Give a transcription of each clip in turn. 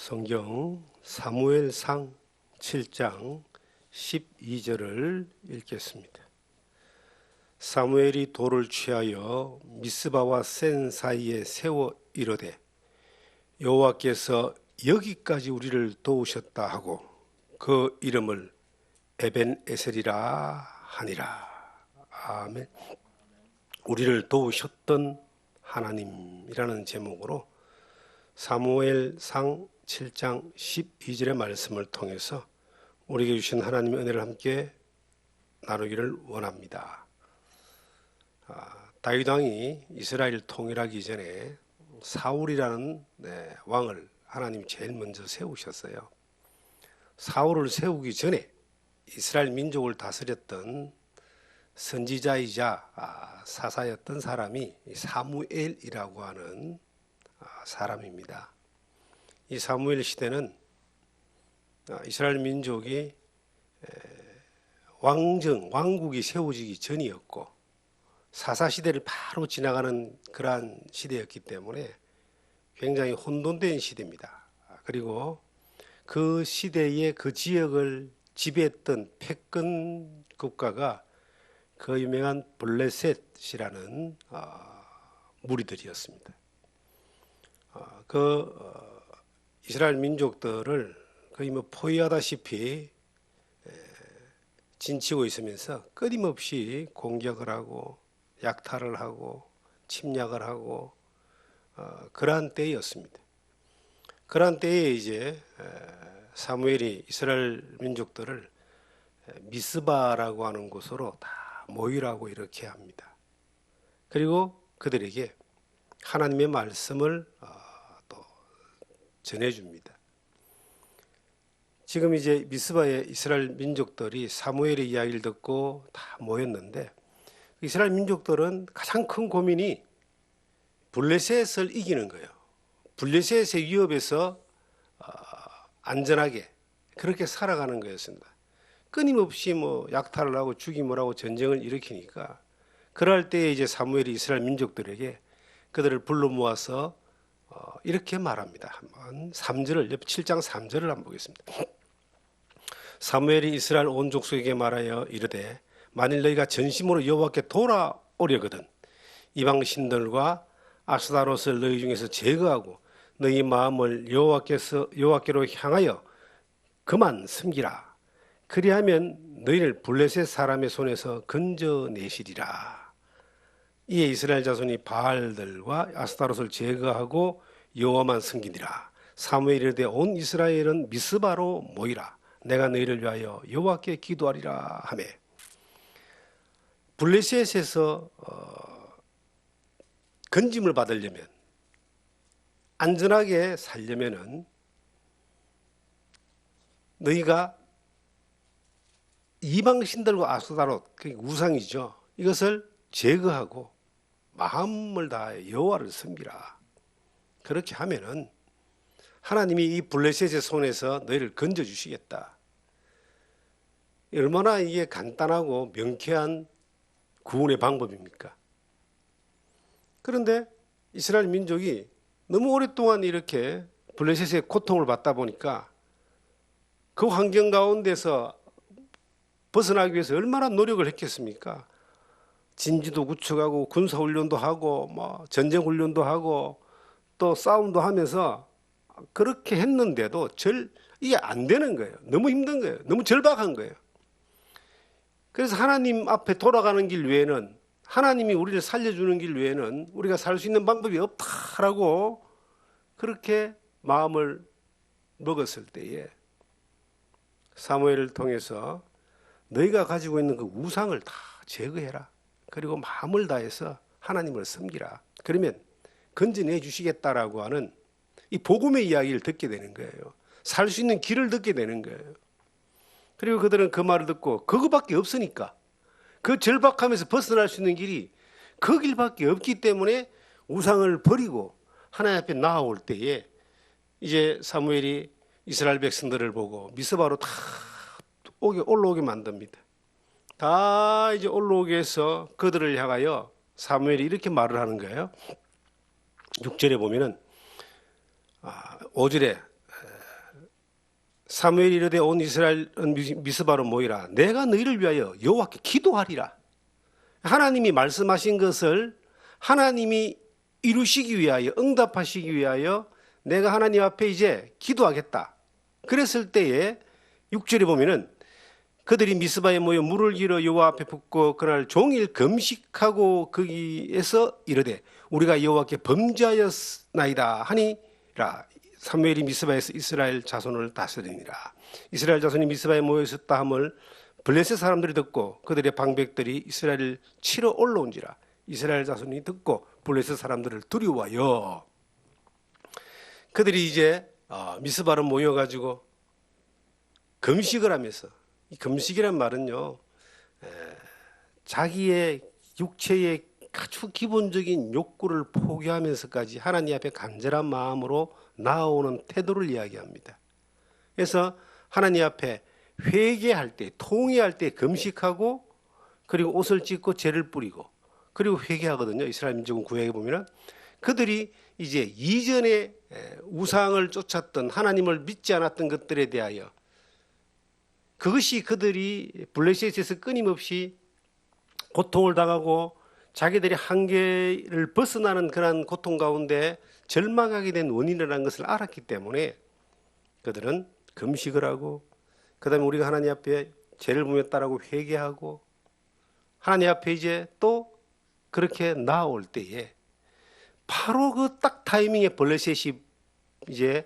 성경 사무엘상 7장 12절을 읽겠습니다. 사무엘이 돌을 취하여 미스바와 센 사이에 세워 이르되 여호와께서 여기까지 우리를 도우셨다 하고 그 이름을 에벤에셀이라 하니라. 아멘. 우리를 도우셨던 하나님이라는 제목으로 사무엘상 7장 12절의 말씀을 통해서 우리에게 주신 하나님의 은혜를 함께 나누기를 원합니다. 다윗 왕이 이스라엘을 통일하기 전에 사울이라는 왕을 하나님이 제일 먼저 세우셨어요. 사울을 세우기 전에 이스라엘 민족을 다스렸던 선지자이자 사사였던 사람이 사무엘이라고 하는 사람입니다. 이 사무엘 시대는 이스라엘 민족이 왕국이 세워지기 전이었고 사사 시대를 바로 지나가는 그러한 시대였기 때문에 굉장히 혼돈된 시대입니다. 그리고 그 시대의 그 지역을 지배했던 패권 국가가 그 유명한 블레셋이라는 무리들이었습니다. 이스라엘 민족들을 거의 포위하다시피 진치고 있으면서 끊임없이 공격을 하고 약탈을 하고 침략을 하고 그러한 때였습니다. 그러한 때에 이제 사무엘이 이스라엘 민족들을 미스바라고 하는 곳으로 다 모이라고 이렇게 합니다. 그리고 그들에게 하나님의 말씀을 또 전해줍니다. 지금 이제 미스바의 이스라엘 민족들이 사무엘의 이야기를 듣고 다 모였는데 이스라엘 민족들은 가장 큰 고민이 블레셋을 이기는 거예요. 블레셋의 위협에서 안전하게 그렇게 살아가는 거였습니다. 끊임없이 약탈을 하고 죽임을 하고 전쟁을 일으키니까 그럴 때 이제 사무엘이 이스라엘 민족들에게 그들을 불러 모아서 이렇게 말합니다. 한번 7장 3절을 한번 보겠습니다. 사무엘이 이스라엘 온 족속에게 말하여 이르되 만일 너희가 전심으로 여호와께 돌아오려거든 이방 신들과 아스다롯을 너희 중에서 제거하고 너희 마음을 여호와께로 향하여 그만 섬기라. 그리하면 너희를 블레셋 사람의 손에서 건져내시리라. 이에 이스라엘 자손이 바알들과 아스타롯을 제거하고 여호와만 섬기니라. 사무엘이 이르되 온 이스라엘은 미스바로 모이라. 내가 너희를 위하여 여호와께 기도하리라 하매 블레셋에서 건짐을 받으려면 안전하게 살려면은 너희가 이방 신들과 아스타롯 우상이죠. 이것을 제거하고 마음을 다해 여호와를 섬기라. 그렇게 하면은 하나님이 이 블레셋의 손에서 너희를 건져 주시겠다. 얼마나 이게 간단하고 명쾌한 구원의 방법입니까? 그런데 이스라엘 민족이 너무 오랫동안 이렇게 블레셋의 고통을 받다 보니까 그 환경 가운데서 벗어나기 위해서 얼마나 노력을 했겠습니까? 진지도 구축하고 군사훈련도 하고 전쟁훈련도 하고 또 싸움도 하면서 그렇게 했는데도 이게 안 되는 거예요. 너무 힘든 거예요. 너무 절박한 거예요. 그래서 하나님 앞에 돌아가는 길 외에는 하나님이 우리를 살려주는 길 외에는 우리가 살 수 있는 방법이 없다라고 그렇게 마음을 먹었을 때에 사무엘을 통해서 너희가 가지고 있는 그 우상을 다 제거해라. 그리고 마음을 다해서 하나님을 섬기라. 그러면 건져내 주시겠다라고 하는 이 복음의 이야기를 듣게 되는 거예요. 살 수 있는 길을 듣게 되는 거예요. 그리고 그들은 그 말을 듣고 그거밖에 없으니까 그 절박함에서 벗어날 수 있는 길이 그 길밖에 없기 때문에 우상을 버리고 하나님 앞에 나아올 때에 이제 사무엘이 이스라엘 백성들을 보고 미스바로 다 올라오게 만듭니다. 다 이제 올라오게 해서 그들을 향하여 사무엘이 이렇게 말을 하는 거예요. 6절에 보면은 5절에 사무엘이 이르되 온 이스라엘은 미스바로 모이라. 내가 너희를 위하여 여호와께 기도하리라. 하나님이 말씀하신 것을 하나님이 이루시기 위하여, 응답하시기 위하여 내가 하나님 앞에 이제 기도하겠다. 그랬을 때에 6절에 보면은 그들이 미스바에 모여 물을 길어 여호와 앞에 붓고 그날 종일 금식하고 거기에서 이르되 우리가 여호와께 범죄하였나이다 하니라. 사무엘이 미스바에서 이스라엘 자손을 다스리니라. 이스라엘 자손이 미스바에 모여 있었다 함을 블레셋 사람들이 듣고 그들의 방백들이 이스라엘을 치러 올라온지라. 이스라엘 자손이 듣고 블레셋 사람들을 두려워하여 그들이 이제 미스바로 모여가지고 금식을 하면서, 이 금식이란 말은요, 자기의 육체의 아주 기본적인 욕구를 포기하면서까지 하나님 앞에 간절한 마음으로 나아오는 태도를 이야기합니다. 그래서 하나님 앞에 회개할 때, 통회할 때 금식하고, 그리고 옷을 찢고 죄를 뿌리고, 그리고 회개하거든요. 이스라엘 민족은 구약에 보면은 그들이 이제 이전에 우상을 쫓았던, 하나님을 믿지 않았던 것들에 대하여, 그것이 그들이 블레셋에서 끊임없이 고통을 당하고 자기들이 한계를 벗어나는 그런 고통 가운데 절망하게 된 원인이라는 것을 알았기 때문에 그들은 금식을 하고, 그 다음에 우리가 하나님 앞에 죄를 범했다라고 회개하고, 하나님 앞에 이제 또 그렇게 나아올 때에 바로 그 딱 타이밍에 블레셋이 이제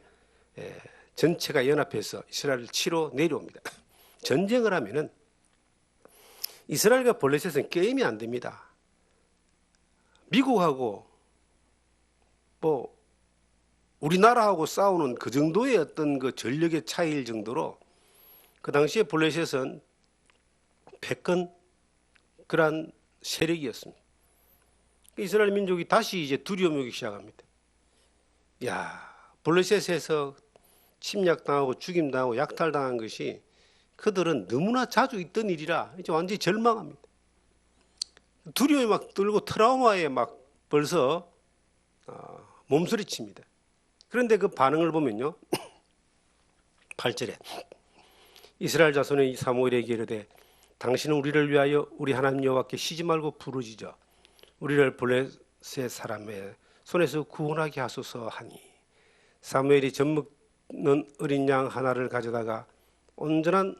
전체가 연합해서 이스라엘을 치러 내려옵니다. 전쟁을 하면은 이스라엘과 블레셋은 게임이 안 됩니다. 미국하고 뭐 우리나라하고 싸우는 그 정도의 어떤 그 전력의 차이일 정도로 그 당시에 블레셋은 패권 그러한 세력이었습니다. 이스라엘 민족이 다시 이제 두려움이 시작합니다. 야, 블레셋에서 침략당하고 죽임당하고 약탈당한 것이 그들은 너무나 자주 있던 일이라 이제 완전히 절망합니다. 두려움이 막 들고 트라우마에 막 벌써 몸서리칩니다. 그런데 그 반응을 보면요, 8절에 이스라엘 자손의 사무엘에게 이르되 당신은 우리를 위하여 우리 하나님 여호와께 쉬지 말고 부르짖어 우리를 블레셋 사람의 손에서 구원하게 하소서 하니, 사무엘이 젖먹는 어린 양 하나를 가져다가 온전한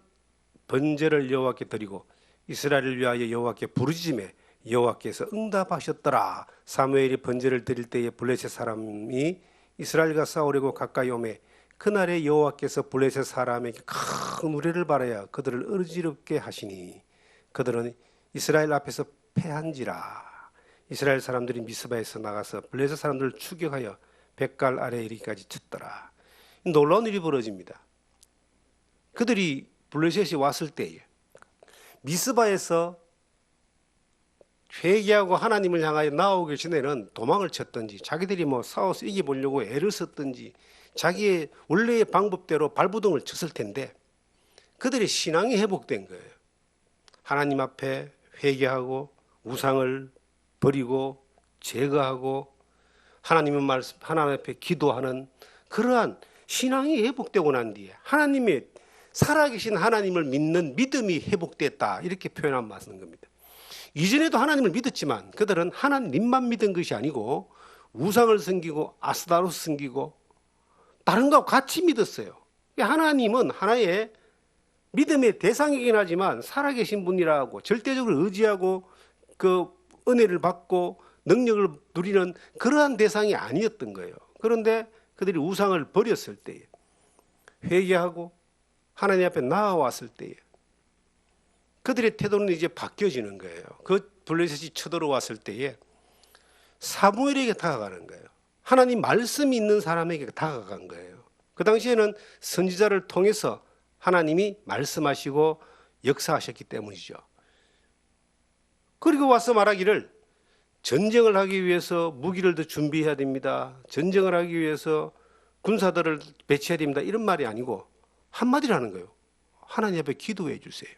번제를 여호와께 드리고 이스라엘을 위하여 여호와께 부르짖음에 여호와께서 응답하셨더라. 사무엘이 번제를 드릴 때에 블레셋 사람이 이스라엘과 싸우려고 가까이 오매 그날에 여호와께서 블레셋 사람에게 큰 우레를 발하여 그들을 어지럽게 하시니 그들은 이스라엘 앞에서 패한지라. 이스라엘 사람들이 미스바에서 나가서 블레셋 사람들을 추격하여 백갈 아래 이르기까지 쳤더라. 놀라운 일이 벌어집니다. 그들이 블레셋이 왔을 때에 미스바에서 회개하고 하나님을 향하여 나오기 전에는 도망을 쳤든지 자기들이 뭐 싸워서 이겨보려고 애를 썼든지 자기의 원래의 방법대로 발부동을 쳤을 텐데 그들의 신앙이 회복된 거예요. 하나님 앞에 회개하고 우상을 버리고 제거하고 하나님의 말씀, 하나님 앞에 기도하는 그러한 신앙이 회복되고 난 뒤에 하나님의 살아계신 하나님을 믿는 믿음이 회복됐다, 이렇게 표현하면 맞는 겁니다. 이전에도 하나님을 믿었지만 그들은 하나님만 믿은 것이 아니고 우상을 섬기고 아스타로스 섬기고 다른 것과 같이 믿었어요. 하나님은 하나의 믿음의 대상이긴 하지만 살아계신 분이라고 절대적으로 의지하고 그 은혜를 받고 능력을 누리는 그러한 대상이 아니었던 거예요. 그런데 그들이 우상을 버렸을 때에 회개하고 하나님 앞에 나아왔을 때에 그들의 태도는 이제 바뀌어지는 거예요. 그 블레셋이 쳐들어왔을 때에 사무엘에게 다가가는 거예요. 하나님 말씀이 있는 사람에게 다가간 거예요. 그 당시에는 선지자를 통해서 하나님이 말씀하시고 역사하셨기 때문이죠. 그리고 와서 말하기를 전쟁을 하기 위해서 무기를 더 준비해야 됩니다. 전쟁을 하기 위해서 군사들을 배치해야 됩니다. 이런 말이 아니고 한마디로 하는 거예요. 하나님 앞에 기도해 주세요.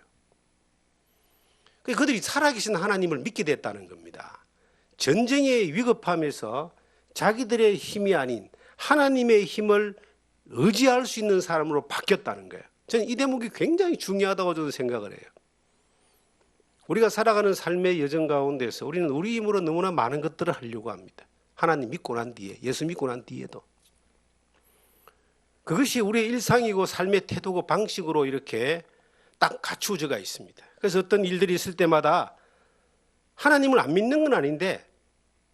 그들이 살아계신 하나님을 믿게 됐다는 겁니다. 전쟁의 위급함에서 자기들의 힘이 아닌 하나님의 힘을 의지할 수 있는 사람으로 바뀌었다는 거예요. 저는 이 대목이 굉장히 중요하다고 저는 생각을 해요. 우리가 살아가는 삶의 여정 가운데서 우리는 우리 힘으로 너무나 많은 것들을 하려고 합니다. 하나님 믿고 난 뒤에, 예수 믿고 난 뒤에도. 그것이 우리의 일상이고 삶의 태도고 방식으로 이렇게 딱 갖추어져가 있습니다. 그래서 어떤 일들이 있을 때마다 하나님을 안 믿는 건 아닌데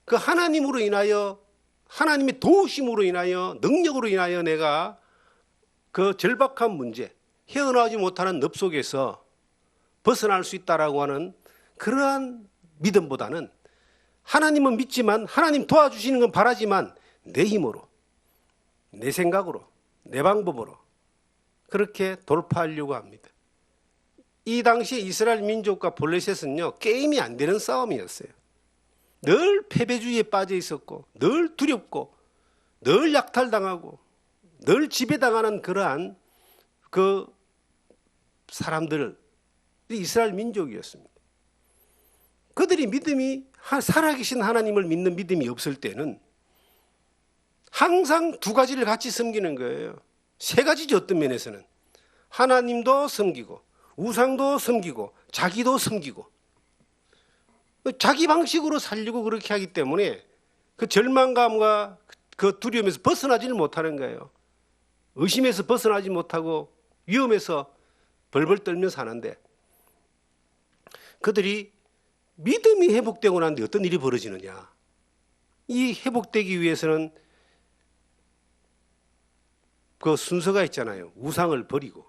그 하나님으로 인하여, 하나님의 도우심으로 인하여, 능력으로 인하여 내가 그 절박한 문제, 헤어나오지 못하는 늪 속에서 벗어날 수 있다라고 하는 그러한 믿음보다는 하나님은 믿지만, 하나님 도와주시는 건 바라지만 내 힘으로, 내 생각으로, 내 방법으로 그렇게 돌파하려고 합니다. 이 당시에 이스라엘 민족과 블레셋은요, 게임이 안 되는 싸움이었어요. 늘 패배주의에 빠져 있었고, 늘 두렵고, 늘 약탈당하고, 늘 지배당하는 그러한 그 사람들, 이스라엘 민족이었습니다. 그들이 믿음이, 살아계신 하나님을 믿는 믿음이 없을 때는 항상 두 가지를 같이 섬기는 거예요. 세 가지죠, 어떤 면에서는. 하나님도 섬기고, 우상도 섬기고, 자기도 섬기고. 자기 방식으로 살려고 그렇게 하기 때문에 그 절망감과 그 두려움에서 벗어나지를 못하는 거예요. 의심에서 벗어나지 못하고 위험에서 벌벌 떨며 사는데, 그들이 믿음이 회복되고 난 뒤에 어떤 일이 벌어지느냐. 이 회복되기 위해서는 그 순서가 있잖아요. 우상을 버리고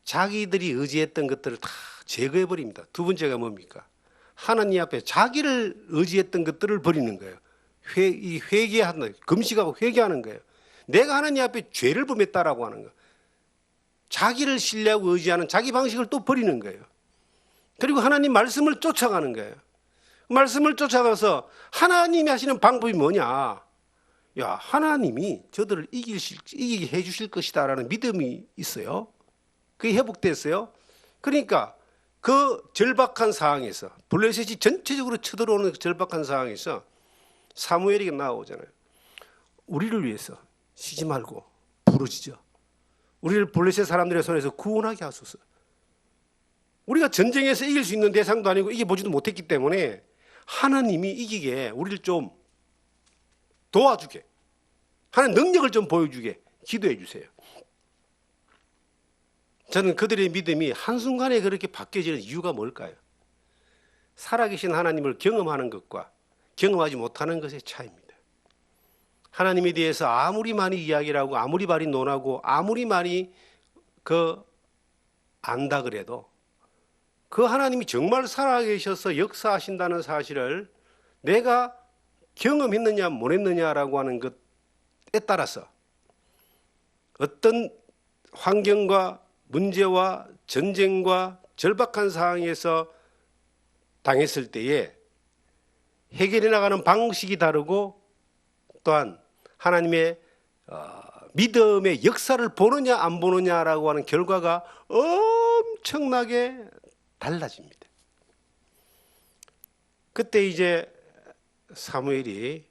자기들이 의지했던 것들을 다 제거해 버립니다. 두 번째가 뭡니까? 하나님 앞에 자기를 의지했던 것들을 버리는 거예요. 회개하는, 금식하고 회개하는 거예요. 내가 하나님 앞에 죄를 범했다라고 하는 거예요. 자기를 신뢰하고 의지하는 자기 방식을 또 버리는 거예요. 그리고 하나님 말씀을 쫓아가는 거예요. 말씀을 쫓아가서 하나님이 하시는 방법이 뭐냐? 야, 하나님이 저들을 이기게 해주실 것이다라는 믿음이 있어요. 그게 회복됐어요. 그러니까 그 절박한 상황에서, 블레셋이 전체적으로 쳐들어오는 그 절박한 상황에서 사무엘이 나오잖아요. 우리를 위해서 쉬지 말고 부르짖어. 우리를 블레셋 사람들의 손에서 구원하게 하소서. 우리가 전쟁에서 이길 수 있는 대상도 아니고 이겨보지도 못했기 때문에 하나님이 이기게 우리를 좀 도와주게, 하나님 능력을 좀 보여주게 기도해 주세요. 저는 그들의 믿음이 한순간에 그렇게 바뀌어지는 이유가 뭘까요? 살아계신 하나님을 경험하는 것과 경험하지 못하는 것의 차이입니다. 하나님에 대해서 아무리 많이 이야기를 하고 아무리 많이 논하고 아무리 많이 안다 그래도 그 하나님이 정말 살아계셔서 역사하신다는 사실을 내가 경험했느냐 못 했느냐라고 하는 것에 따라서 어떤 환경과 문제와 전쟁과 절박한 상황에서 당했을 때에 해결해 나가는 방식이 다르고, 또한 하나님의 믿음의 역사를 보느냐 안 보느냐라고 하는 결과가 엄청나게 달라집니다. 그때 이제 사무엘이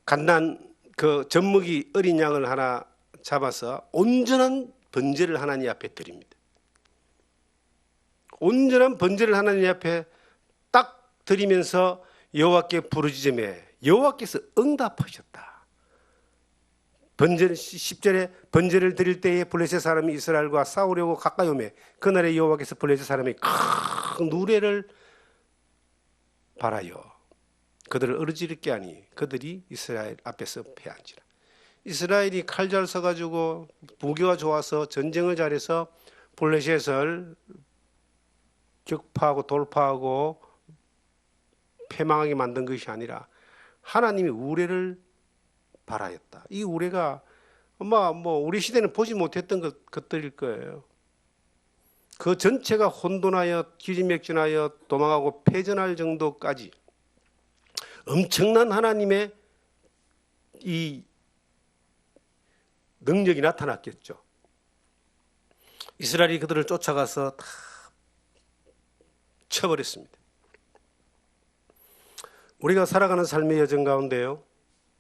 갓난 그 젖먹이 어린 양을 하나 잡아서 온전한 번제를 하나님 앞에 드립니다. 온전한 번제를 하나님 앞에 딱 드리면서 여호와께 부르짖음에 여호와께서 응답하셨다. 번제를 10절에 번제를 드릴 때에 블레셋 사람이 이스라엘과 싸우려고 가까이 오매 그날에 여호와께서 블레셋 사람이 큰 누레를 발하여 그들을 어르지르게 하니 그들이 이스라엘 앞에서 패한지라. 이스라엘이 칼 잘 써가지고 무기가 좋아서 전쟁을 잘해서 블레셋을 격파하고 돌파하고 패망하게 만든 것이 아니라 하나님이 우레를 발하였다. 이 우레가 아마 우리 시대는 보지 못했던 것들일 거예요. 그 전체가 혼돈하여 기진맥진하여 도망하고 패전할 정도까지 엄청난 하나님의 이 능력이 나타났겠죠. 이스라엘이 그들을 쫓아가서 다 쳐버렸습니다. 우리가 살아가는 삶의 여정 가운데요,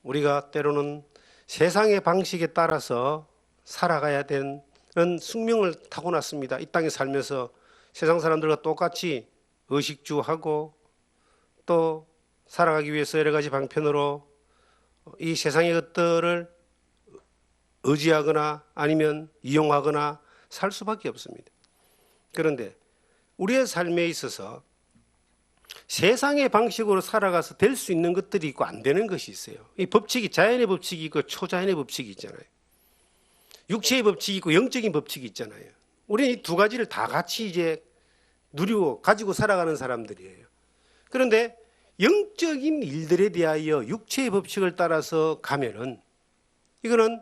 우리가 때로는 세상의 방식에 따라서 살아가야 되는 숙명을 타고났습니다. 이 땅에 살면서 세상 사람들과 똑같이 의식주하고 또 살아가기 위해서 여러 가지 방편으로 이 세상의 것들을 의지하거나 아니면 이용하거나 살 수밖에 없습니다. 그런데 우리의 삶에 있어서 세상의 방식으로 살아가서 될 수 있는 것들이 있고 안 되는 것이 있어요. 이 법칙이 자연의 법칙이 있고 초자연의 법칙이 있잖아요. 육체의 법칙이 있고 영적인 법칙이 있잖아요. 우리는 이 두 가지를 다 같이 이제 누리고 가지고 살아가는 사람들이에요. 그런데 영적인 일들에 대하여 육체의 법칙을 따라서 가면은 이거는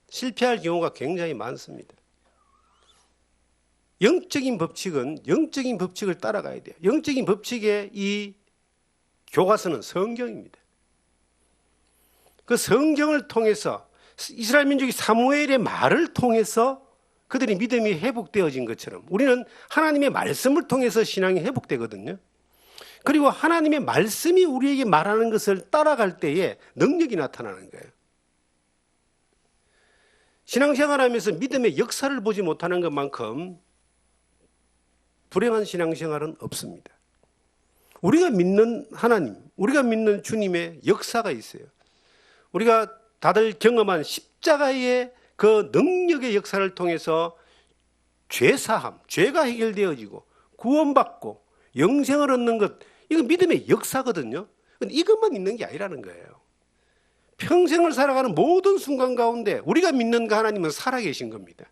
실패할 경우가 굉장히 많습니다. 영적인 법칙은 영적인 법칙을 따라가야 돼요. 영적인 법칙의 이 교과서는 성경입니다. 그 성경을 통해서 이스라엘 민족이 사무엘의 말을 통해서 그들이 믿음이 회복되어진 것처럼 우리는 하나님의 말씀을 통해서 신앙이 회복되거든요. 그리고 하나님의 말씀이 우리에게 말하는 것을 따라갈 때에 능력이 나타나는 거예요. 신앙생활하면서 믿음의 역사를 보지 못하는 것만큼 불행한 신앙생활은 없습니다. 우리가 믿는 하나님, 우리가 믿는 주님의 역사가 있어요. 우리가 다들 경험한 십자가의 그 능력의 역사를 통해서 죄사함, 죄가 해결되어지고 구원받고 영생을 얻는 것, 이거 믿음의 역사거든요. 근데 이것만 있는 게 아니라는 거예요. 평생을 살아가는 모든 순간 가운데 우리가 믿는 그 하나님은 살아계신 겁니다.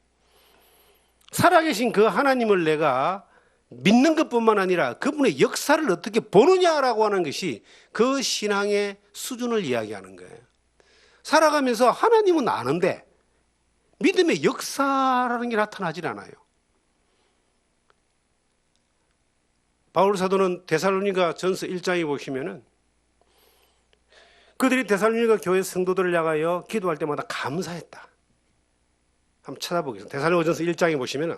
살아계신 그 하나님을 내가 믿는 것뿐만 아니라 그분의 역사를 어떻게 보느냐라고 하는 것이 그 신앙의 수준을 이야기하는 거예요. 살아가면서 하나님은 아는데 믿음의 역사라는 게 나타나질 않아요. 바울 사도는 데살로니가 전서 1장에 보시면은 그들이 데살로니가 교회 성도들을 향하여 기도할 때마다 감사했다. 한번 찾아보겠습니다. 데살로니가 전서 1장에 보시면은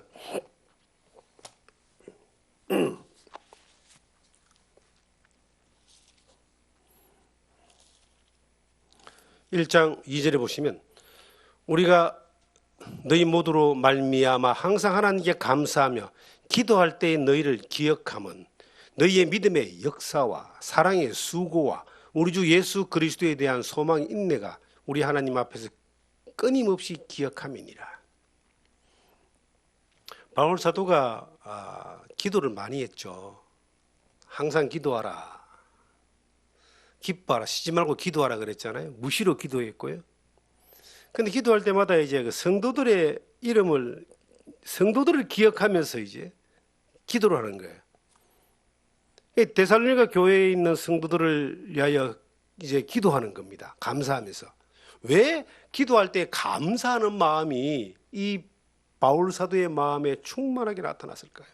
1장 2절에 보시면 우리가 너희 모두로 말미암아 항상 하나님께 감사하며 기도할 때에 너희를 기억함은 너희의 믿음의 역사와 사랑의 수고와 우리 주 예수 그리스도에 대한 소망 인내가 우리 하나님 앞에서 끊임없이 기억함이니라. 바울 사도가 기도를 많이 했죠. 항상 기도하라. 기뻐하라. 쉬지 말고 기도하라 그랬잖아요. 무시로 기도했고요. 근데 기도할 때마다 이제 그 성도들의 이름을, 성도들을 기억하면서 이제 기도를 하는 거예요. 데살로니가 교회에 있는 성도들을 위하여 이제 기도하는 겁니다. 감사하면서. 왜 기도할 때 감사하는 마음이 이 바울 사도의 마음에 충만하게 나타났을까요?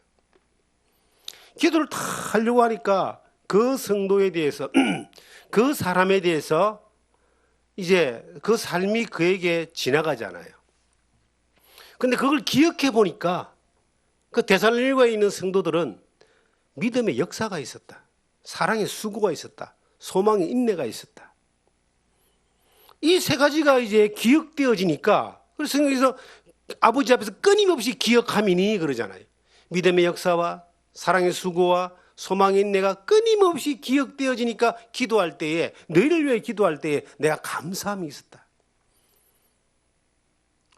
기도를 다 하려고 하니까 그 성도에 대해서 그 사람에 대해서 이제 그 삶이 그에게 지나가잖아요. 근데 그걸 기억해 보니까 그 데살로니가에 있는 성도들은 믿음의 역사가 있었다. 사랑의 수고가 있었다. 소망의 인내가 있었다. 이 세 가지가 이제 기억되어지니까 그래서 성경에서 아버지 앞에서 끊임없이 기억함이니 그러잖아요. 믿음의 역사와 사랑의 수고와 소망의 인내가 끊임없이 기억되어지니까 기도할 때에, 너희를 위해 기도할 때에 내가 감사함이 있었다.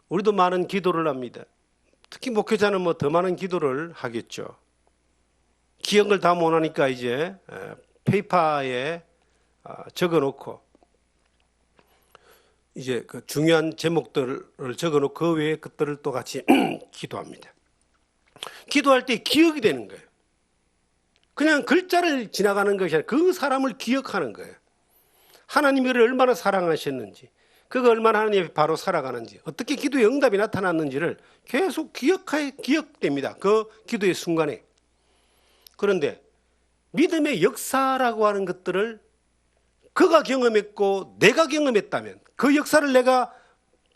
우리도 많은 기도를 합니다. 특히 목회자는 뭐 더 많은 기도를 하겠죠. 기억을 다 못하니까 이제 페이퍼에 적어놓고 이제 그 중요한 제목들을 적어놓고 그 외의 것들을 또 같이 기도합니다. 기도할 때 기억이 되는 거예요. 그냥 글자를 지나가는 것이 아니라 그 사람을 기억하는 거예요. 하나님이 그를 얼마나 사랑하셨는지, 그가 얼마나 하나님 앞에 바로 살아가는지, 어떻게 기도의 응답이 나타났는지를 계속 기억됩니다. 그 기도의 순간에. 그런데 믿음의 역사라고 하는 것들을 그가 경험했고 내가 경험했다면, 그 역사를 내가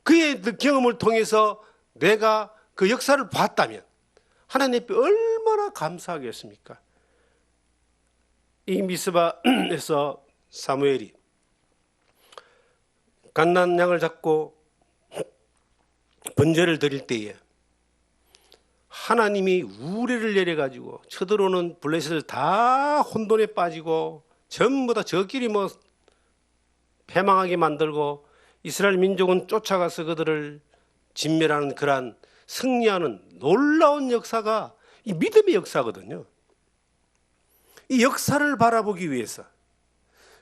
그의 경험을 통해서 내가 그 역사를 봤다면 하나님 앞에 얼마나 감사하겠습니까? 이 미스바에서 사무엘이 갓난 양을 잡고 번제를 드릴 때에 하나님이 우레를 내려가지고 쳐들어오는 블레셋을 다 혼돈에 빠지고 전부 다 저끼리 패망하게 만들고 이스라엘 민족은 쫓아가서 그들을 진멸하는 그러한 승리하는 놀라운 역사가 이 믿음의 역사거든요. 이 역사를 바라보기 위해서,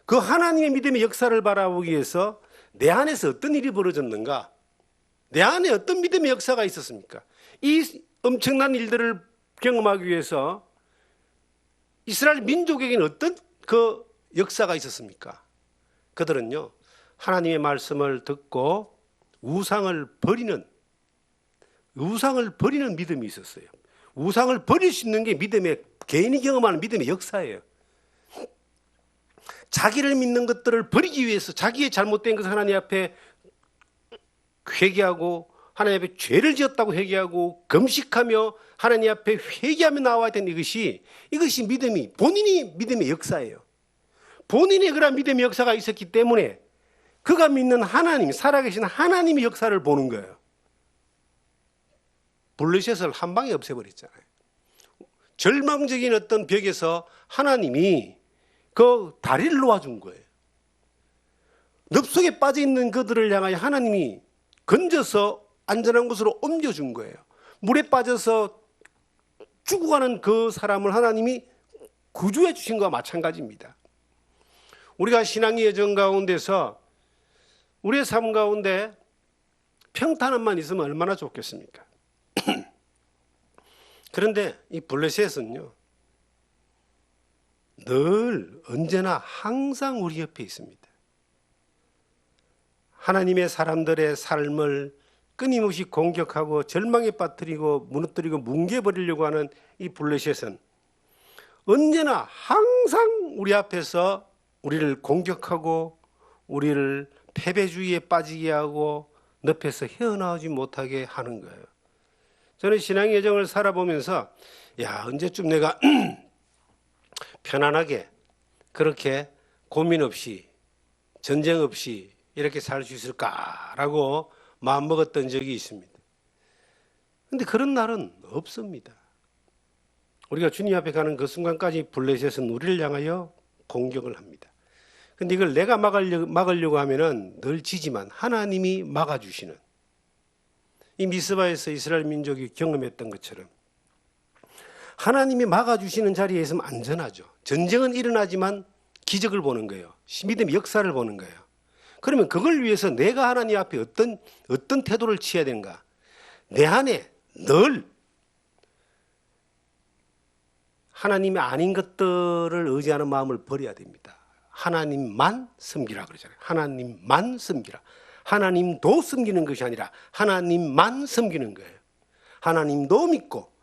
그 하나님의 믿음의 역사를 바라보기 위해서 내 안에서 어떤 일이 벌어졌는가, 내 안에 어떤 믿음의 역사가 있었습니까? 이 엄청난 일들을 경험하기 위해서 이스라엘 민족에게는 어떤 그 역사가 있었습니까? 그들은요, 하나님의 말씀을 듣고 우상을 버리는 믿음이 있었어요. 우상을 버릴 수 있는 게 믿음의, 개인이 경험하는 믿음의 역사예요. 자기를 믿는 것들을 버리기 위해서 자기의 잘못된 것을 하나님 앞에 회개하고, 하나님 앞에 죄를 지었다고 회개하고, 금식하며 하나님 앞에 회개하며 나와야 되는 이것이 믿음이, 본인이 믿음의 역사예요. 본인의 그런 믿음의 역사가 있었기 때문에 그가 믿는 하나님, 살아계신 하나님의 역사를 보는 거예요. 블레셋을 한 방에 없애버렸잖아요. 절망적인 어떤 벽에서 하나님이 그 다리를 놓아준 거예요. 늪속에 빠져있는 그들을 향하여 하나님이 건져서 안전한 곳으로 옮겨준 거예요. 물에 빠져서 죽어가는 그 사람을 하나님이 구주해 주신 것과 마찬가지입니다. 우리가 신앙의 여정 가운데서 우리의 삶 가운데 평탄함만 있으면 얼마나 좋겠습니까? 그런데 이 블레셋은요, 늘 언제나 항상 우리 옆에 있습니다. 하나님의 사람들의 삶을 끊임없이 공격하고 절망에 빠뜨리고 무너뜨리고 뭉개버리려고 하는 이 블레셋은 언제나 항상 우리 앞에서 우리를 공격하고 우리를 패배주의에 빠지게 하고 늪에서 헤어나오지 못하게 하는 거예요. 저는 신앙의 여정을 살아보면서 언제쯤 내가 편안하게 그렇게 고민 없이 전쟁 없이 이렇게 살 수 있을까라고 마음먹었던 적이 있습니다. 그런데 그런 날은 없습니다. 우리가 주님 앞에 가는 그 순간까지 블레셋은 우리를 향하여 공격을 합니다. 그런데 이걸 내가 막으려고 하면은 늘 지지만 하나님이 막아주시는, 이 미스바에서 이스라엘 민족이 경험했던 것처럼 하나님이 막아주시는 자리에 있으면 안전하죠. 전쟁은 일어나지만 기적을 보는 거예요. 믿음의 역사를 보는 거예요. 그러면 그걸 위해서 내가 하나님 앞에 어떤 태도를 취해야 되는가? 내 안에 늘 하나님이 아닌 것들을 의지하는 마음을 버려야 됩니다. 하나님만 섬기라 그러잖아요. 하나님만 섬기라. 하나님도 섬기는 것이 아니라 하나님만 섬기는 거예요. 하나님도 믿고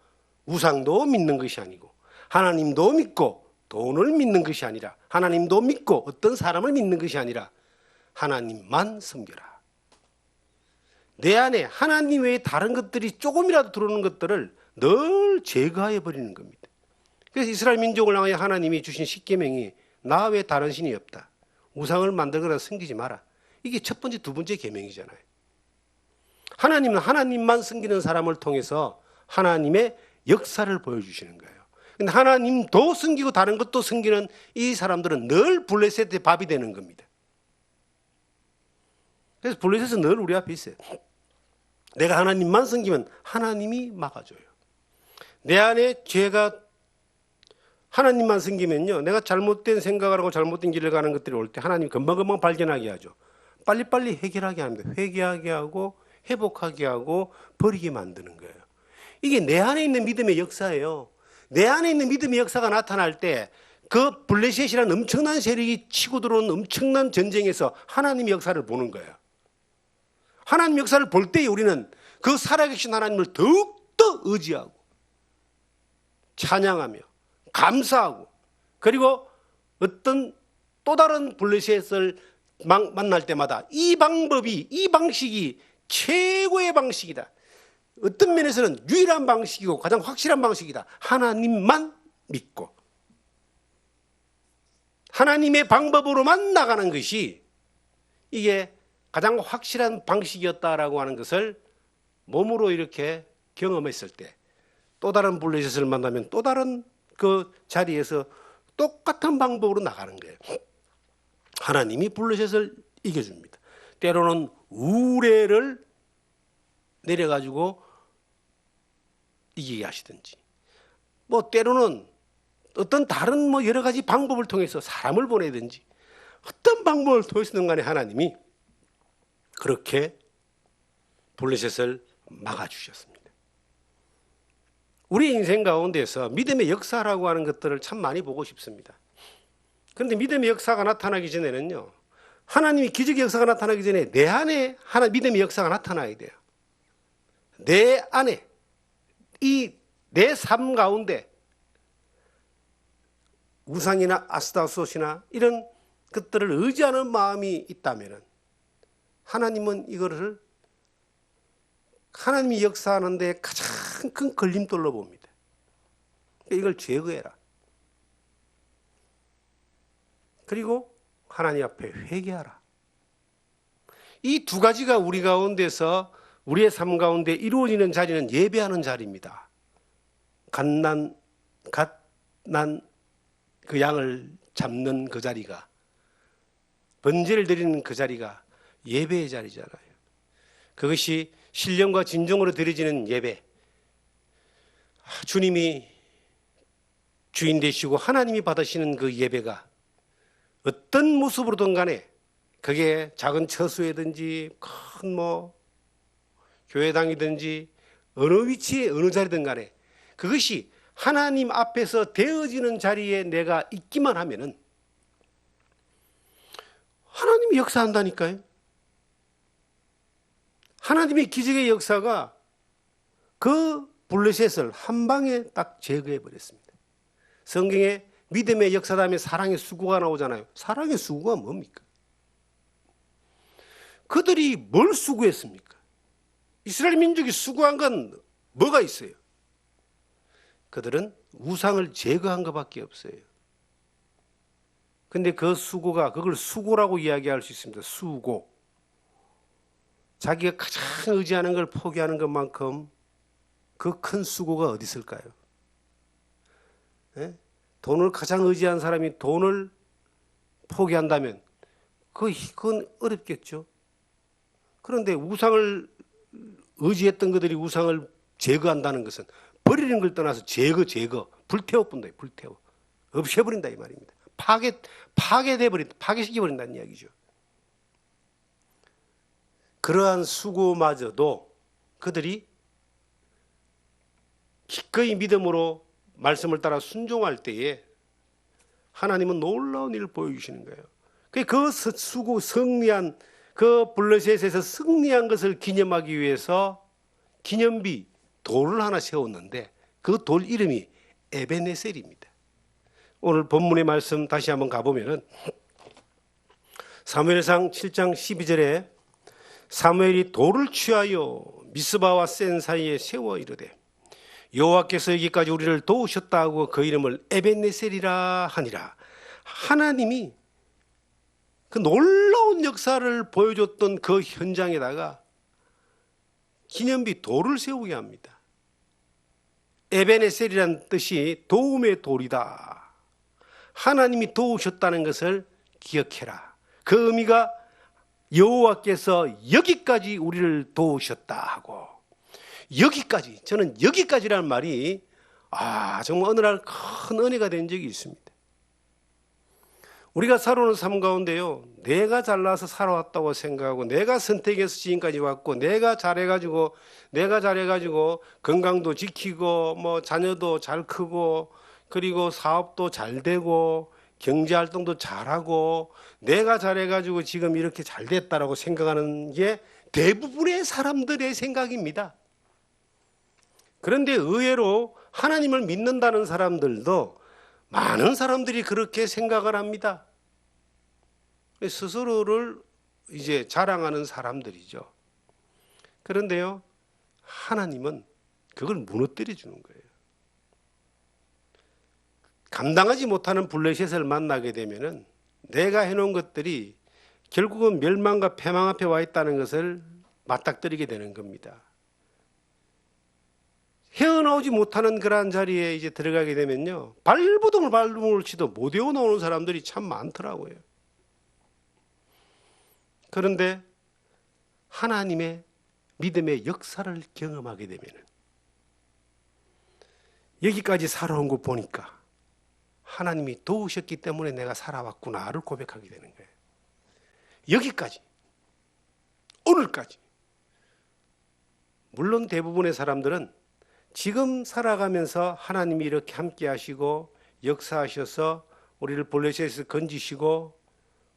우상도 믿는 것이 아니고, 하나님도 믿고 돈을 믿는 것이 아니라, 하나님도 믿고 어떤 사람을 믿는 것이 아니라 하나님만 섬겨라. 내 안에 하나님 외에 다른 것들이 조금이라도 들어오는 것들을 늘 제거해 버리는 겁니다. 그래서 이스라엘 민족을 향하여 하나님이 주신 십계명이 나 외에 다른 신이 없다. 우상을 만들거나 섬기지 마라. 이게 첫 번째, 두 번째 계명이잖아요. 하나님은 하나님만 섬기는 사람을 통해서 하나님의 역사를 보여주시는 거예요. 근데 하나님도 섬기고 다른 것도 섬기는 이 사람들은 늘 블레셋의 밥이 되는 겁니다. 그래서 블레셋은 늘 우리 앞에 있어요. 내가 하나님만 섬기면 하나님이 막아줘요. 내 안에 죄가, 하나님만 섬기면요, 내가 잘못된 생각을 하고 잘못된 길을 가는 것들이 올 때 하나님이 금방금방 발견하게 하죠. 빨리빨리 해결하게 합니다. 회개하게 하고 회복하게 하고 버리게 만드는 거예요. 이게 내 안에 있는 믿음의 역사예요. 내 안에 있는 믿음의 역사가 나타날 때 그 블레셋이라는 엄청난 세력이 치고 들어오는 엄청난 전쟁에서 하나님의 역사를 보는 거예요. 하나님의 역사를 볼 때 우리는 그 살아계신 하나님을 더욱더 의지하고 찬양하며 감사하고, 그리고 어떤 또 다른 블레셋을 만날 때마다 이 방식이 최고의 방식이다. 어떤 면에서는 유일한 방식이고 가장 확실한 방식이다. 하나님만 믿고 하나님의 방법으로만 나가는 것이 이게 가장 확실한 방식이었다라고 하는 것을 몸으로 이렇게 경험했을 때 또 다른 블레셋을 만나면 또 다른 그 자리에서 똑같은 방법으로 나가는 거예요. 하나님이 블레셋을 이겨줍니다. 때로는 우레를 내려가지고 이기게 하시든지, 뭐 때로는 어떤 다른 뭐 여러 가지 방법을 통해서 사람을 보내든지, 어떤 방법을 통해서든 간에 하나님이 그렇게 블레셋을 막아주셨습니다. 우리 인생 가운데서 믿음의 역사라고 하는 것들을 참 많이 보고 싶습니다. 그런데 믿음의 역사가 나타나기 전에는요, 하나님이 기적의 역사가 나타나기 전에 내 안에 믿음의 역사가 나타나야 돼요. 내 안에, 이 내 삶 가운데 우상이나 아스타로스나 이런 것들을 의지하는 마음이 있다면 하나님은 이거를 하나님이 역사하는 데 가장 큰 걸림돌로 봅니다. 이걸 제거해라. 그리고 하나님 앞에 회개하라. 이 두 가지가 우리 가운데서 우리의 삶 가운데 이루어지는 자리는 예배하는 자리입니다. 갓난 그 양을 잡는 그 자리가, 번제를 드리는 그 자리가 예배의 자리잖아요. 그것이 신령과 진정으로 드려지는 예배, 주님이 주인 되시고 하나님이 받으시는 그 예배가 어떤 모습으로든 간에, 그게 작은 처소이든지 큰 교회당이든지 어느 위치에 어느 자리든 간에 그것이 하나님 앞에서 되어지는 자리에 내가 있기만 하면은 하나님이 역사한다니까요. 하나님의 기적의 역사가 그 블레셋을 한 방에 딱 제거해 버렸습니다. 성경에 믿음의 역사 다음에 사랑의 수고가 나오잖아요. 사랑의 수고가 뭡니까? 그들이 뭘 수고했습니까? 이스라엘 민족이 수고한 건 뭐가 있어요? 그들은 우상을 제거한 것밖에 없어요. 근데 그 수고가, 그걸 수고라고 이야기할 수 있습니다. 수고. 자기가 가장 의지하는 걸 포기하는 것만큼 그 큰 수고가 어디 있을까요? 예? 돈을 가장 의지한 사람이 돈을 포기한다면 그건 어렵겠죠. 그런데 우상을 의지했던 그들이 우상을 제거한다는 것은 버리는 걸 떠나서 제거, 불태워본다, 불태워. 없애버린다 이 말입니다. 파괴돼버린다, 파괴시켜버린다는 이야기죠. 그러한 수고마저도 그들이 기꺼이 믿음으로 말씀을 따라 순종할 때에 하나님은 놀라운 일을 보여주시는 거예요. 그 수고, 승리한 그 블레셋에서 승리한 것을 기념하기 위해서 기념비 돌을 하나 세웠는데 그 돌 이름이 에베네셀입니다. 오늘 본문의 말씀 다시 한번 가보면은 사무엘상 7장 12절에 사무엘이 돌을 취하여 미스바와 센 사이에 세워 이르되 여호와께서 여기까지 우리를 도우셨다 하고 그 이름을 에베네셀이라 하니라. 하나님이 그 놀라운 역사를 보여줬던 그 현장에다가 기념비 돌을 세우게 합니다. 에베네셀이란 뜻이 도움의 돌이다. 하나님이 도우셨다는 것을 기억해라. 그 의미가 여호와께서 여기까지 우리를 도우셨다 하고, 여기까지, 저는 여기까지라는 말이 정말 어느 날 큰 은혜가 된 적이 있습니다. 우리가 살아오는 삶 가운데요, 내가 잘나서 살아왔다고 생각하고 내가 선택해서 지금까지 왔고 내가 잘해가지고 건강도 지키고 자녀도 잘 크고 그리고 사업도 잘 되고 경제활동도 잘하고 내가 잘해가지고 지금 이렇게 잘 됐다라고 생각하는 게 대부분의 사람들의 생각입니다. 그런데 의외로 하나님을 믿는다는 사람들도 많은 사람들이 그렇게 생각을 합니다. 스스로를 이제 자랑하는 사람들이죠. 그런데요, 하나님은 그걸 무너뜨려 주는 거예요. 감당하지 못하는 블레셋을 만나게 되면은 내가 해놓은 것들이 결국은 멸망과 패망 앞에 와 있다는 것을 맞닥뜨리게 되는 겁니다. 헤어나오지 못하는 그러한 자리에 이제 들어가게 되면요, 발버둥을 치도 못 헤어나오는 사람들이 참 많더라고요. 그런데 하나님의 믿음의 역사를 경험하게 되면은, 여기까지 살아온 거 보니까 하나님이 도우셨기 때문에 내가 살아왔구나를 고백하게 되는 거예요. 여기까지, 오늘까지. 물론 대부분의 사람들은 지금 살아가면서 하나님이 이렇게 함께 하시고 역사하셔서 우리를 블레셋에서 건지시고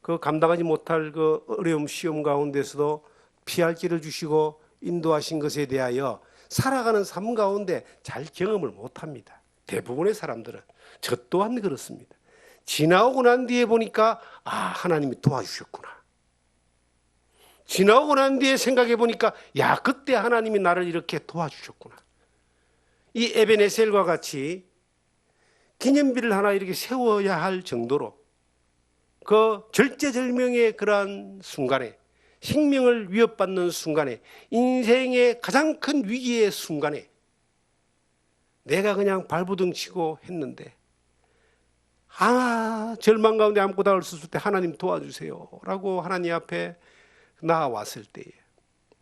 그 감당하지 못할 그 어려움 시험 가운데서도 피할 길을 주시고 인도하신 것에 대하여 살아가는 삶 가운데 잘 경험을 못합니다. 대부분의 사람들은. 저 또한 그렇습니다. 지나오고 난 뒤에 보니까 하나님이 도와주셨구나. 지나오고 난 뒤에 생각해 보니까 그때 하나님이 나를 이렇게 도와주셨구나. 이 에베네셀과 같이 기념비를 하나 이렇게 세워야 할 정도로 그 절제절명의 그러한 순간에, 생명을 위협받는 순간에, 인생의 가장 큰 위기의 순간에 내가 그냥 발버둥 치고 했는데 절망 가운데 아무것도 할 수 없을 때 하나님 도와주세요 라고 하나님 앞에 나아왔을 때에,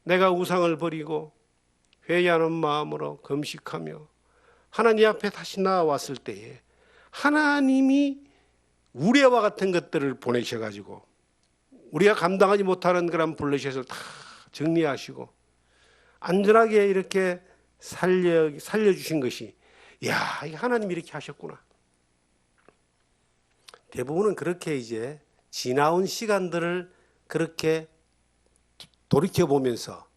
내가 우상을 버리고 회개하는 마음으로 금식하며 하나님 앞에 다시 나아왔을 때에 하나님이 우레와 같은 것들을 보내셔가지고 우리가 감당하지 못하는 그런 블레셋을 다 정리하시고 안전하게 이렇게 살려주신 것이, 이게 하나님이 이렇게 하셨구나. 대부분은 그렇게 이제 지나온 시간들을 그렇게 돌이켜보면서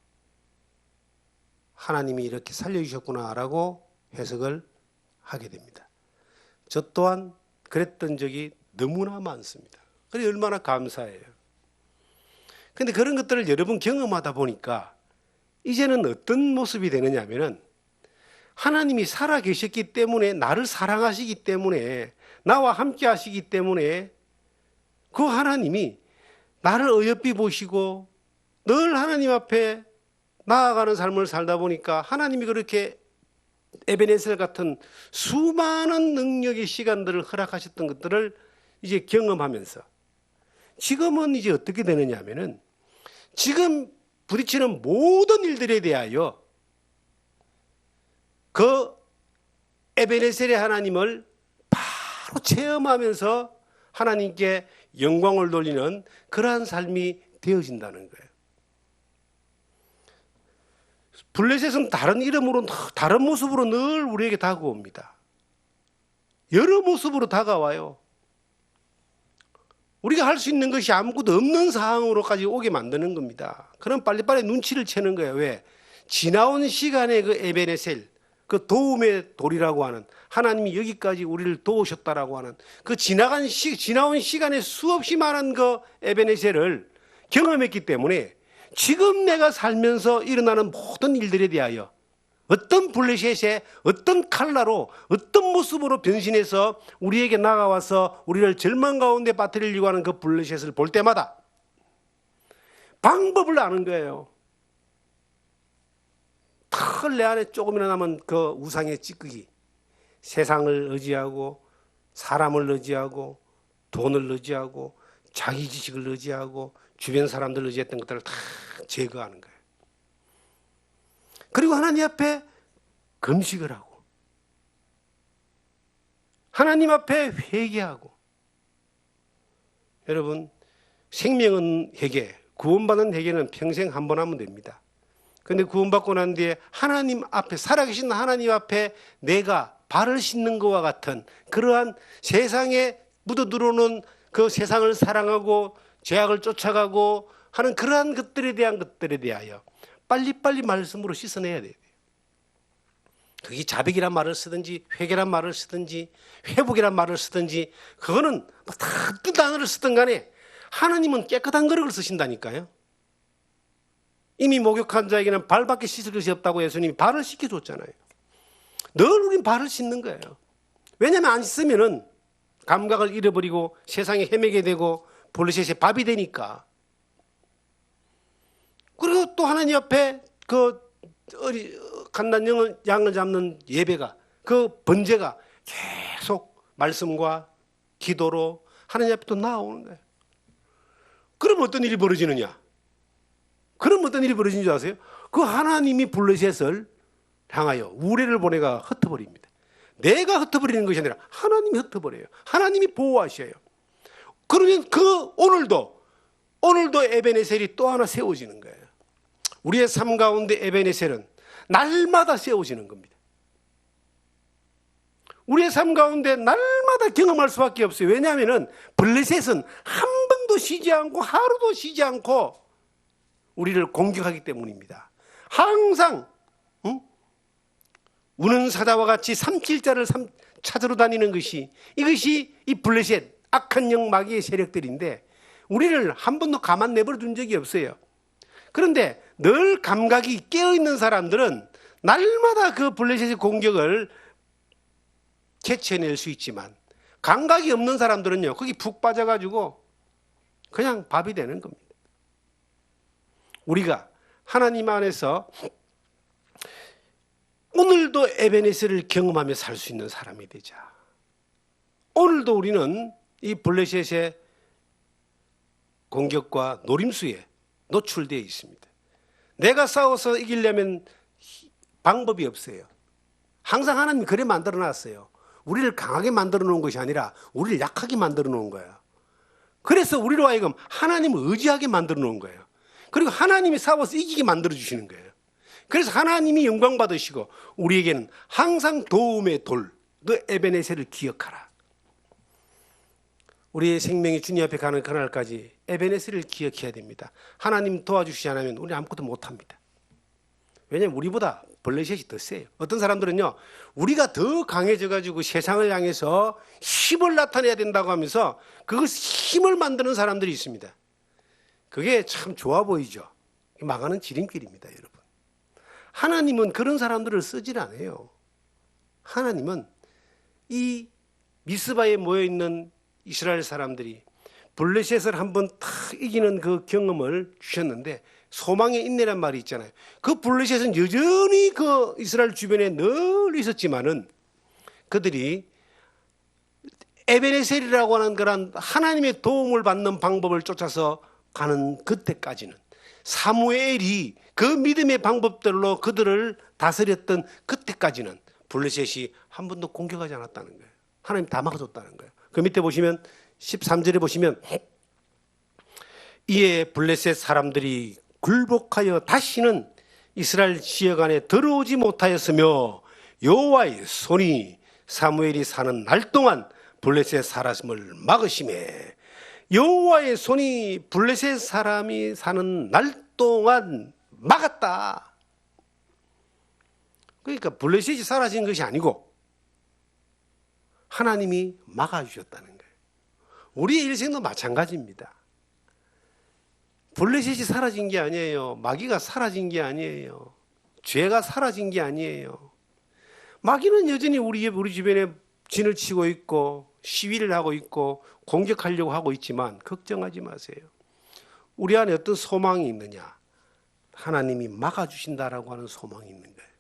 하나님이 이렇게 살려주셨구나라고 해석을 하게 됩니다. 저 또한 그랬던 적이 너무나 많습니다. 그래 얼마나 감사해요. 그런데 그런 것들을 여러 번 경험하다 보니까 이제는 어떤 모습이 되느냐 하면은, 하나님이 살아 계셨기 때문에, 나를 사랑하시기 때문에, 나와 함께 하시기 때문에 그 하나님이 나를 어여삐 보시고 늘 하나님 앞에 나아가는 삶을 살다 보니까 하나님이 그렇게 에베네셀 같은 수많은 능력의 시간들을 허락하셨던 것들을 이제 경험하면서 지금은 이제 어떻게 되느냐 하면은, 지금 부딪히는 모든 일들에 대하여 그 에베네셀의 하나님을 바로 체험하면서 하나님께 영광을 돌리는 그러한 삶이 되어진다는 거예요. 블레셋은 다른 이름으로, 다른 모습으로 늘 우리에게 다가옵니다. 여러 모습으로 다가와요. 우리가 할 수 있는 것이 아무것도 없는 상황으로까지 오게 만드는 겁니다. 그럼 빨리빨리 눈치를 채는 거예요. 왜? 지나온 시간의 그 에베네셀, 그 도움의 돌이라고 하는, 하나님이 여기까지 우리를 도우셨다라고 하는 그 지나온 시간에 수없이 많은 그 에베네셀을 경험했기 때문에 지금 내가 살면서 일어나는 모든 일들에 대하여 어떤 블레셋의 어떤 칼라로 어떤 모습으로 변신해서 우리에게 나가와서 우리를 절망 가운데 빠뜨리려고 하는 그 블레셋을 볼 때마다 방법을 아는 거예요. 털 내 안에 조금이나 남은 그 우상의 찌꺼기, 세상을 의지하고 사람을 의지하고 돈을 의지하고 자기 지식을 의지하고 주변 사람들을 의지했던 것들을 다 제거하는 거예요. 그리고 하나님 앞에 금식을 하고 하나님 앞에 회개하고. 여러분, 생명은 회개, 구원받는 회개는 평생 한 번 하면 됩니다. 그런데 구원받고 난 뒤에 하나님 앞에, 살아계신 하나님 앞에 내가 발을 씻는 것과 같은 그러한 세상에 묻어 들어오는 그 세상을 사랑하고 죄악을 쫓아가고 하는 그러한 것들에 대하여 빨리빨리 말씀으로 씻어내야 돼요. 그게 자백이란 말을 쓰든지 회개란 말을 쓰든지 회복이란 말을 쓰든지, 그거는 다 어떤 단어를 쓰든 간에 하나님은 깨끗한 그릇을 쓰신다니까요. 이미 목욕한 자에게는 발밖에 씻을 것이 없다고 예수님이 발을 씻겨줬잖아요. 늘 우린 발을 씻는 거예요. 왜냐하면 안 씻으면은 감각을 잃어버리고 세상에 헤매게 되고 블레셋의 밥이 되니까 그리고 또 하나님 앞에 그 갓난 양을 잡는 예배가, 그 번제가 계속 말씀과 기도로 하나님 앞에 또 나아오는 거예요. 그럼 어떤 일이 벌어지느냐? 그럼 어떤 일이 벌어지는 줄 아세요? 그 하나님이 블레셋을 향하여 우레를 보내가 흩어버립니다. 내가 흩어버리는 것이 아니라 하나님이 흩어버려요. 하나님이 보호하셔요. 그러면 오늘도 에베네셀이 또 하나 세워지는 거예요. 우리의 삶 가운데 에베네셀은 날마다 세워지는 겁니다. 우리의 삶 가운데 날마다 경험할 수밖에 없어요. 왜냐하면 블레셋은 한 번도 쉬지 않고 하루도 쉬지 않고 우리를 공격하기 때문입니다. 항상 우는 사자와 같이 삼킬자를 찾으러 다니는 이것이 이 블레셋 악한 영 마귀의 세력들인데 우리를 한 번도 가만 내버려 둔 적이 없어요. 그런데 늘 감각이 깨어있는 사람들은 날마다 그 블레셋의 공격을 캐치해낼 수 있지만 감각이 없는 사람들은요, 거기 푹 빠져가지고 그냥 밥이 되는 겁니다. 우리가 하나님 안에서 오늘도 에베네셀을 경험하며 살 수 있는 사람이 되자. 오늘도 우리는 이 블레셋의 공격과 노림수에 노출되어 있습니다. 내가 싸워서 이기려면 방법이 없어요. 항상 하나님이 그래 만들어 놨어요. 우리를 강하게 만들어 놓은 것이 아니라 우리를 약하게 만들어 놓은 거예요. 그래서 우리로 하여금 하나님을 의지하게 만들어 놓은 거예요. 그리고 하나님이 싸워서 이기게 만들어 주시는 거예요. 그래서 하나님이 영광 받으시고 우리에게는 항상 도움의 돌, 그 에베네셀을 기억하라. 우리의 생명이 주님 앞에 가는 그날까지 에베네셀을 기억해야 됩니다. 하나님 도와주시지 않으면 우리는 아무것도 못합니다. 왜냐하면 우리보다 블레셋이 더 세요. 어떤 사람들은요, 우리가 더 강해져가지고 세상을 향해서 힘을 나타내야 된다고 하면서 그것을 힘을 만드는 사람들이 있습니다. 그게 참 좋아 보이죠. 망하는 지름길입니다, 여러분. 하나님은 그런 사람들을 쓰질 않아요. 하나님은 이 미스바에 모여있는 이스라엘 사람들이 블레셋을 한번 탁 이기는 그 경험을 주셨는데 소망의 인내란 말이 있잖아요. 그 블레셋은 여전히 그 이스라엘 주변에 늘 있었지만은 그들이 에베네셀이라고 하는 그런 하나님의 도움을 받는 방법을 쫓아서 가는 그때까지는 사무엘이 그 믿음의 방법들로 그들을 다스렸던 그때까지는 블레셋이 한 번도 공격하지 않았다는 거예요. 하나님 다 막아줬다는 거예요. 그 밑에 보시면 13절에 보시면 이에 블레셋 사람들이 굴복하여 다시는 이스라엘 지역 안에 들어오지 못하였으며 여호와의 손이 사무엘이 사는 날 동안 블레셋 사람을 막으심에 여호와의 손이 블레셋 사람이 사는 날 동안 막았다. 그러니까 블레셋이 사라진 것이 아니고 하나님이 막아주셨다는 거예요. 우리의 일생도 마찬가지입니다. 블레셋이 사라진 게 아니에요. 마귀가 사라진 게 아니에요. 죄가 사라진 게 아니에요. 마귀는 여전히 우리 주변에 진을 치고 있고 시위를 하고 있고 공격하려고 하고 있지만 걱정하지 마세요. 우리 안에 어떤 소망이 있느냐? 하나님이 막아주신다라고 하는 소망이 있는 거예요.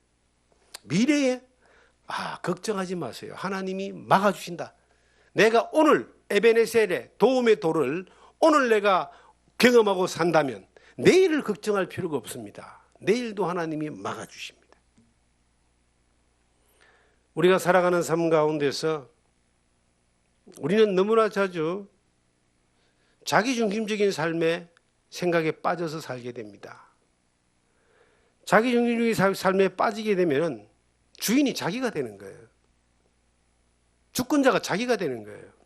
미래에 걱정하지 마세요. 하나님이 막아주신다. 내가 오늘 에베네셀의 도움의 돌을 오늘 내가 경험하고 산다면 내일을 걱정할 필요가 없습니다. 내일도 하나님이 막아주십니다. 우리가 살아가는 삶 가운데서 우리는 너무나 자주 자기중심적인 삶의 생각에 빠져서 살게 됩니다. 자기중심적인 삶에 빠지게 되면 주인이 자기가 되는 거예요. 주권자가 자기가 되는 거예요.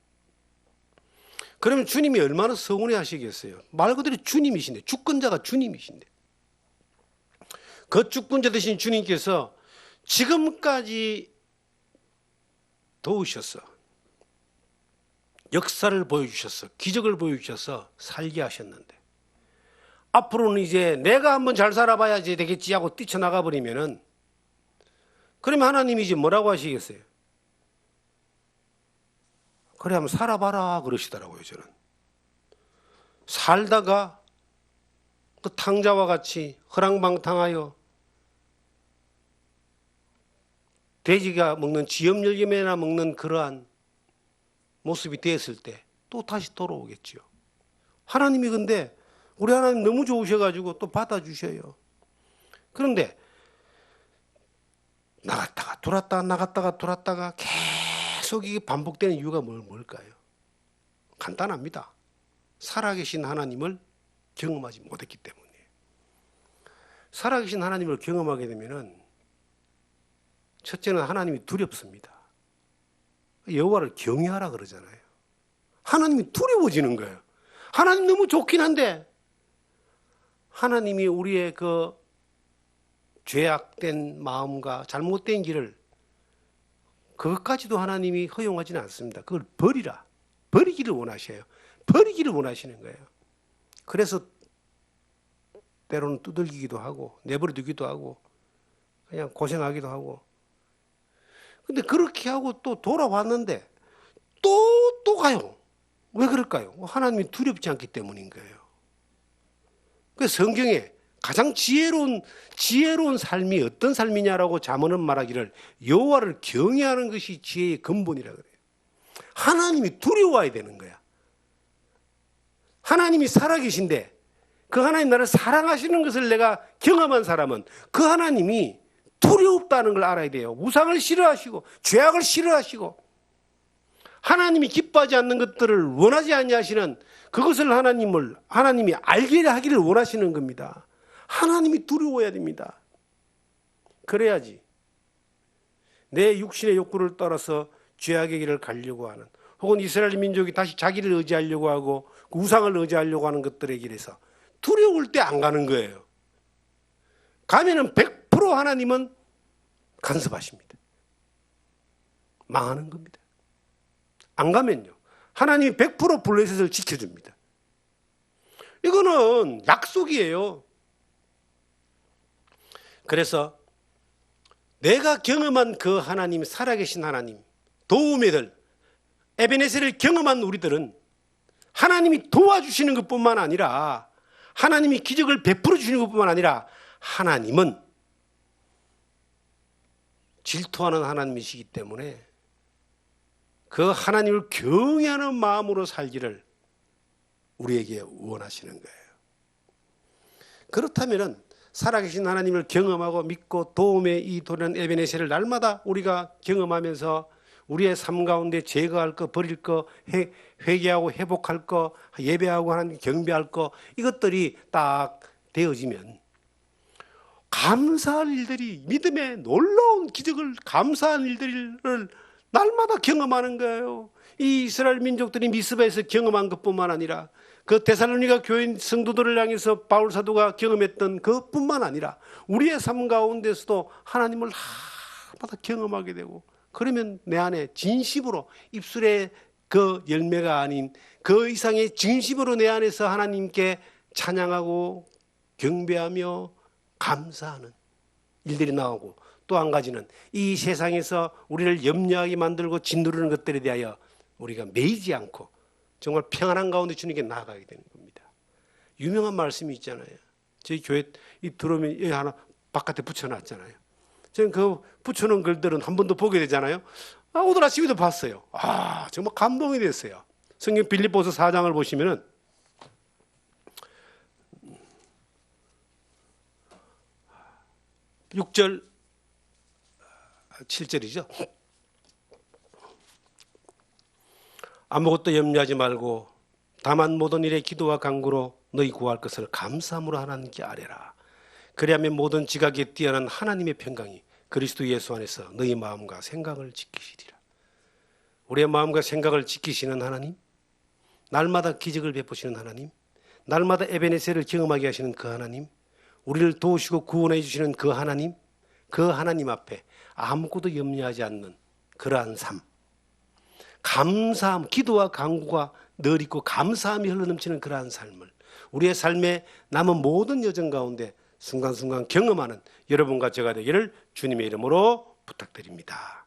그러면 주님이 얼마나 서운해 하시겠어요? 말 그대로 주님이신데, 주권자가 주님이신데. 그 주권자 되신 주님께서 지금까지 도우셨어. 역사를 보여주셨어. 기적을 보여주셔서 살게 하셨는데 앞으로는 이제 내가 한번 잘 살아봐야지 되겠지 하고 뛰쳐나가 버리면은 그러면 하나님이 이제 뭐라고 하시겠어요? 그래 한번 살아봐라 그러시더라고요. 저는 살다가 그 탕자와 같이 허랑방탕하여 돼지가 먹는 쥐염열매나 먹는 그러한 모습이 되었을 때 또 다시 돌아오겠죠. 하나님이 근데 우리 하나님 너무 좋으셔가지고 또 받아주셔요. 그런데 나갔다가 돌았다가 나갔다가 돌았다가 계속 이게 반복되는 이유가 뭘까요? 간단합니다. 살아계신 하나님을 경험하지 못했기 때문이에요. 살아계신 하나님을 경험하게 되면은 첫째는 하나님이 두렵습니다. 여호와를 경외하라 그러잖아요. 하나님이 두려워지는 거예요. 하나님 너무 좋긴 한데 하나님이 우리의 그 죄악된 마음과 잘못된 길을 그것까지도 하나님이 허용하지는 않습니다. 그걸 버리라. 버리기를 원하셔요. 버리기를 원하시는 거예요. 그래서 때로는 두들기기도 하고 내버려두기도 하고 그냥 고생하기도 하고 근데 그렇게 하고 또 돌아왔는데 또 가요. 왜 그럴까요? 하나님이 두렵지 않기 때문인 거예요. 그래서 성경에 가장 지혜로운 삶이 어떤 삶이냐라고 잠언은 말하기를 여호와를 경외하는 것이 지혜의 근본이라 그래요. 하나님이 두려워야 되는 거야. 하나님이 살아계신데 그 하나님 나를 사랑하시는 것을 내가 경험한 사람은 그 하나님이 두렵다는 걸 알아야 돼요. 우상을 싫어하시고 죄악을 싫어하시고 하나님이 기뻐하지 않는 것들을 원하지 아니하시는 그것을 하나님이 알게 하기를 원하시는 겁니다. 하나님이 두려워야 됩니다. 그래야지 내 육신의 욕구를 따라서 죄악의 길을 가려고 하는 혹은 이스라엘 민족이 다시 자기를 의지하려고 하고 그 우상을 의지하려고 하는 것들의 길에서 두려울 때 안 가는 거예요. 가면은 100% 하나님은 간섭하십니다. 망하는 겁니다. 안 가면요. 하나님이 100% 블레셋을 지켜줍니다. 이거는 약속이에요. 그래서 내가 경험한 그 하나님, 살아계신 하나님, 도움의 들, 에베네셀을 경험한 우리들은 하나님이 도와주시는 것뿐만 아니라 하나님이 기적을 베풀어 주시는 것뿐만 아니라 하나님은 질투하는 하나님이시기 때문에 그 하나님을 경외하는 마음으로 살기를 우리에게 원하시는 거예요. 그렇다면 살아계신 하나님을 경험하고 믿고 도움의 이 도는 에베네셀을 날마다 우리가 경험하면서 우리의 삶 가운데 제거할 거, 버릴 거, 회개하고 회복할 거, 예배하고 하나님 경배할 거 이것들이 딱 되어지면 감사할 일들이 믿음의 놀라운 기적을 감사할 일들을 날마다 경험하는 거예요. 이 이스라엘 민족들이 미스바에서 경험한 것뿐만 아니라 그 데살로니가 교인 성도들을 향해서 바울 사도가 경험했던 그것뿐만 아니라 우리의 삶 가운데서도 하나님을 날마다 경험하게 되고 그러면 내 안에 진심으로 입술의 그 열매가 아닌 그 이상의 진심으로 내 안에서 하나님께 찬양하고 경배하며 감사하는 일들이 나오고 또 한 가지는 이 세상에서 우리를 염려하게 만들고 짓누르는 것들에 대하여 우리가 매이지 않고 정말 평안한 가운데 주님께 나아가게 되는 겁니다. 유명한 말씀이 있잖아요. 저희 교회 들어오면 여기 하나 바깥에 붙여놨잖아요. 저는 그 붙여놓은 글들은 한 번 더 보게 되잖아요. 오늘 아침에도 봤어요. 정말 감동이 됐어요. 성경 빌립보서 4장을 보시면은 6절 7절이죠. 아무것도 염려하지 말고 다만 모든 일에 기도와 간구로 너희 구할 것을 감사함으로 하나님께 아뢰라. 그리하면 모든 지각에 뛰어난 하나님의 평강이 그리스도 예수 안에서 너희 마음과 생각을 지키시리라. 우리의 마음과 생각을 지키시는 하나님, 날마다 기적을 베푸시는 하나님, 날마다 에베네셀을 경험하게 하시는 그 하나님, 우리를 도우시고 구원해 주시는 그 하나님 앞에 아무것도 염려하지 않는 그러한 삶, 감사함, 기도와 간구가 늘 있고 감사함이 흘러넘치는 그러한 삶을 우리의 삶에 남은 모든 여정 가운데 순간순간 경험하는 여러분과 제가 되기를 주님의 이름으로 부탁드립니다.